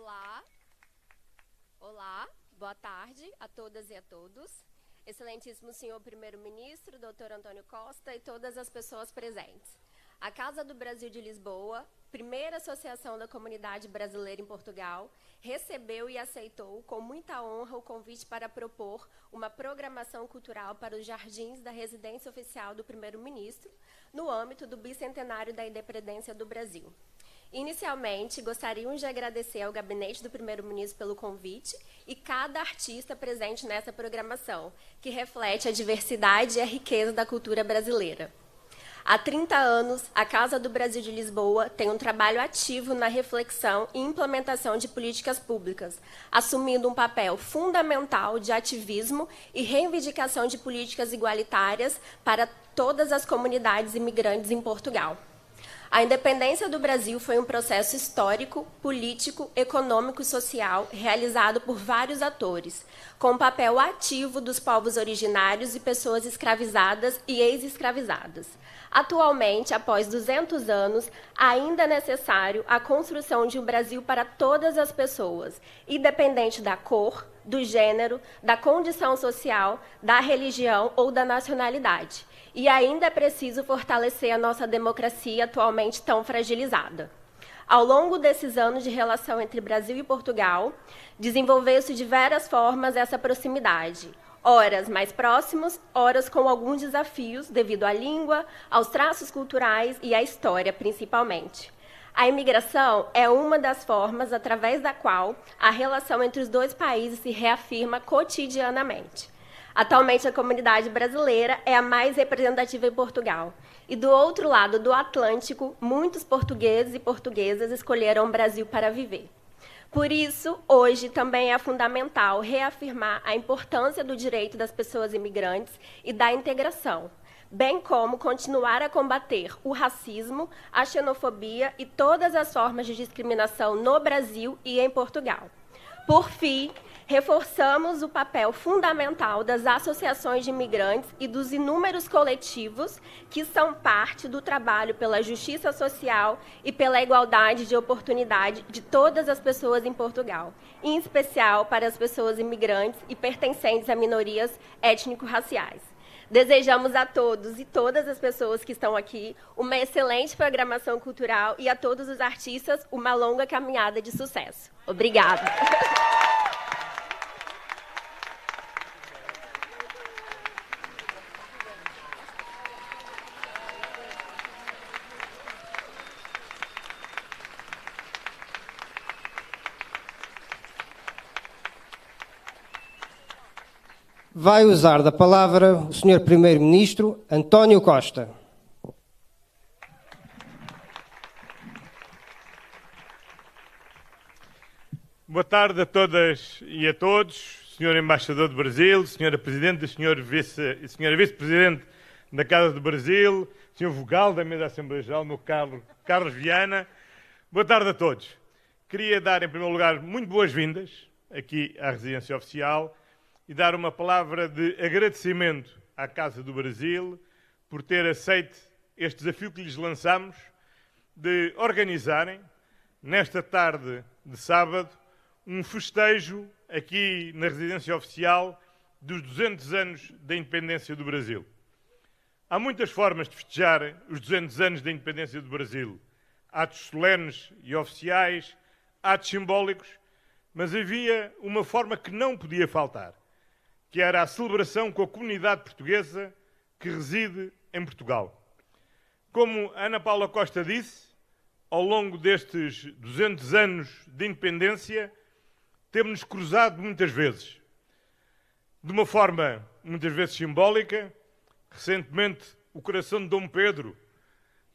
Olá, olá, boa tarde a todas e a todos. Excelentíssimo senhor primeiro-ministro, doutor Antônio Costa e todas as pessoas presentes. A Casa do Brasil de Lisboa, primeira associação da comunidade brasileira em Portugal, recebeu e aceitou com muita honra o convite para propor uma programação cultural para os jardins da residência oficial do primeiro-ministro, no âmbito do bicentenário da independência do Brasil. Inicialmente, gostaríamos de agradecer ao gabinete do primeiro-ministro pelo convite e cada artista presente nessa programação, que reflete a diversidade e a riqueza da cultura brasileira. Há 30 anos, a Casa do Brasil de Lisboa tem um trabalho ativo na reflexão e implementação de políticas públicas, assumindo um papel fundamental de ativismo e reivindicação de políticas igualitárias para todas as comunidades imigrantes em Portugal. A independência do Brasil foi um processo histórico, político, econômico e social realizado por vários atores, com o papel ativo dos povos originários e pessoas escravizadas e ex-escravizadas. Atualmente, após 200 anos, ainda é necessário a construção de um Brasil para todas as pessoas, independente da cor, do gênero, da condição social, da religião ou da nacionalidade. E ainda é preciso fortalecer a nossa democracia atualmente tão fragilizada. Ao longo desses anos de relação entre Brasil e Portugal, desenvolveu-se de várias formas essa proximidade, horas mais próximos, horas com alguns desafios devido à língua, aos traços culturais e à história, principalmente. A imigração é uma das formas através da qual a relação entre os dois países se reafirma cotidianamente. Atualmente, a comunidade brasileira é a mais representativa em Portugal. E do outro lado do Atlântico, muitos portugueses e portuguesas escolheram o Brasil para viver. Por isso, hoje também é fundamental reafirmar a importância do direito das pessoas imigrantes e da integração, bem como continuar a combater o racismo, a xenofobia e todas as formas de discriminação no Brasil e em Portugal. Por fim, reforçamos o papel fundamental das associações de imigrantes e dos inúmeros coletivos que são parte do trabalho pela justiça social e pela igualdade de oportunidade de todas as pessoas em Portugal, em especial para as pessoas imigrantes e pertencentes a minorias étnico-raciais. Desejamos a todos e todas as pessoas que estão aqui uma excelente programação cultural e a todos os artistas uma longa caminhada de sucesso. Obrigada. Vai usar da palavra o Sr. Primeiro-Ministro António Costa. Boa tarde a todas e a todos, Sr. Embaixador do Brasil, Sra. Presidente, Sra. Vice-Presidente da Casa do Brasil, Sr. Vogal da Mesa da Assembleia Geral, meu Carlos Viana. Boa tarde a todos. Queria dar, em primeiro lugar, muito boas-vindas aqui à residência oficial e dar uma palavra de agradecimento à Casa do Brasil por ter aceito este desafio que lhes lançamos de organizarem, nesta tarde de sábado, um festejo aqui na residência oficial dos 200 anos da independência do Brasil. Há muitas formas de festejar os 200 anos da independência do Brasil. Atos solenes e oficiais, atos simbólicos, mas havia uma forma que não podia faltar, que era a celebração com a comunidade portuguesa que reside em Portugal. Como Ana Paula Costa disse, ao longo destes 200 anos de independência, temos-nos cruzado muitas vezes. De uma forma, muitas vezes simbólica. Recentemente, o coração de Dom Pedro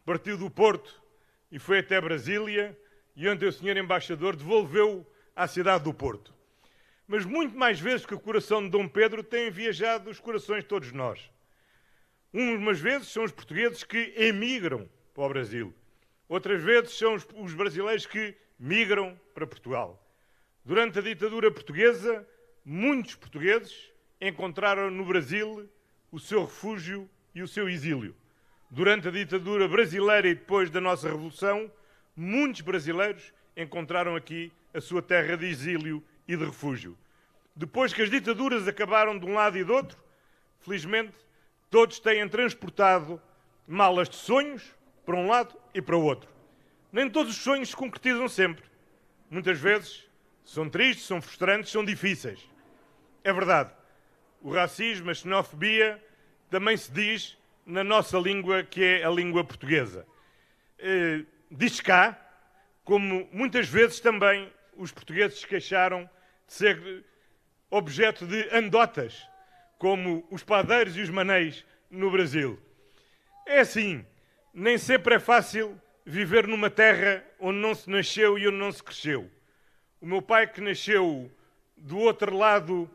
partiu do Porto e foi até Brasília, e ontem o Sr. Embaixador devolveu-o à cidade do Porto. Mas muito mais vezes que o coração de Dom Pedro têm viajado os corações de todos nós. Umas vezes são os portugueses que emigram para o Brasil. Outras vezes são os brasileiros que migram para Portugal. Durante a ditadura portuguesa, muitos portugueses encontraram no Brasil o seu refúgio e o seu exílio. Durante a ditadura brasileira e depois da nossa Revolução, muitos brasileiros encontraram aqui a sua terra de exílio e de refúgio. Depois que as ditaduras acabaram de um lado e do outro, felizmente, todos têm transportado malas de sonhos para um lado e para o outro. Nem todos os sonhos se concretizam sempre. Muitas vezes são tristes, são frustrantes, são difíceis. É verdade. O racismo, a xenofobia, também se diz na nossa língua, que é a língua portuguesa. Diz cá, como muitas vezes também os portugueses se queixaram de ser objeto de anedotas, como os padeiros e os maneis no Brasil. É assim, nem sempre é fácil viver numa terra onde não se nasceu e onde não se cresceu. O meu pai, que nasceu do outro lado,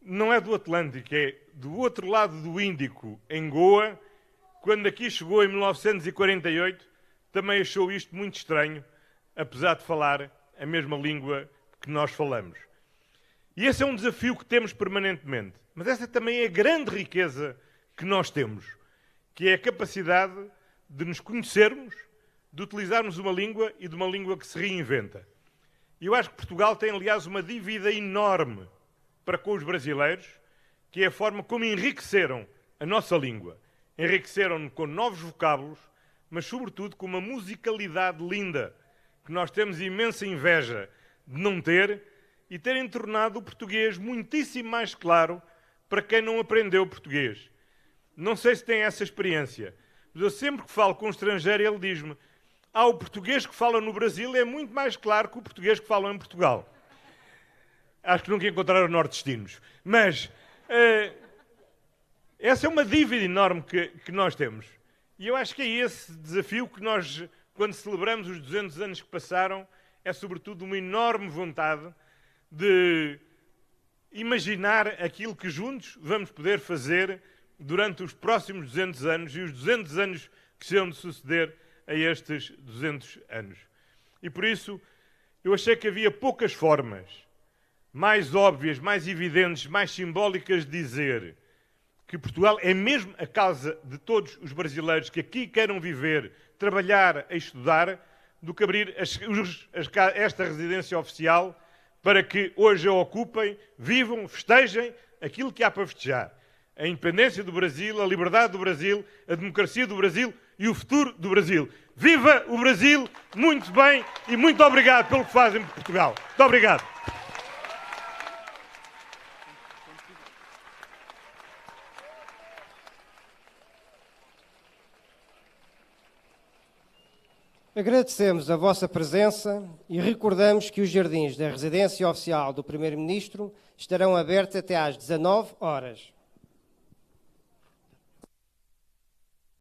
não é do Atlântico, é do outro lado do Índico, em Goa, quando aqui chegou em 1948, também achou isto muito estranho, apesar de falar a mesma língua que nós falamos. E esse é um desafio que temos permanentemente. Mas essa também é a grande riqueza que nós temos, que é a capacidade de nos conhecermos, de utilizarmos uma língua e de uma língua que se reinventa. E eu acho que Portugal tem, aliás, uma dívida enorme para com os brasileiros, que é a forma como enriqueceram a nossa língua. Enriqueceram-no com novos vocábulos, mas, sobretudo, com uma musicalidade linda, que nós temos imensa inveja de não ter, e terem tornado o português muitíssimo mais claro para quem não aprendeu português. Não sei se tem essa experiência, mas eu sempre que falo com um estrangeiro, ele diz-me: o português que fala no Brasil é muito mais claro que o português que fala em Portugal. Acho que nunca encontraram nordestinos. Mas essa é uma dívida enorme que nós temos. E eu acho que é esse desafio que nós, quando celebramos os 200 anos que passaram, é sobretudo uma enorme vontade de imaginar aquilo que juntos vamos poder fazer durante os próximos 200 anos e os 200 anos que se hão de suceder a estes 200 anos. E por isso eu achei que havia poucas formas mais óbvias, mais evidentes, mais simbólicas de dizer que Portugal é mesmo a casa de todos os brasileiros que aqui queiram viver, trabalhar e estudar, do que abrir esta residência oficial para que hoje a ocupem, vivam, festejem aquilo que há para festejar. A independência do Brasil, a liberdade do Brasil, a democracia do Brasil e o futuro do Brasil. Viva o Brasil! Muito bem e muito obrigado pelo que fazem por Portugal. Muito obrigado. Agradecemos a vossa presença e recordamos que os jardins da residência oficial do Primeiro-Ministro estarão abertos até às 19 horas.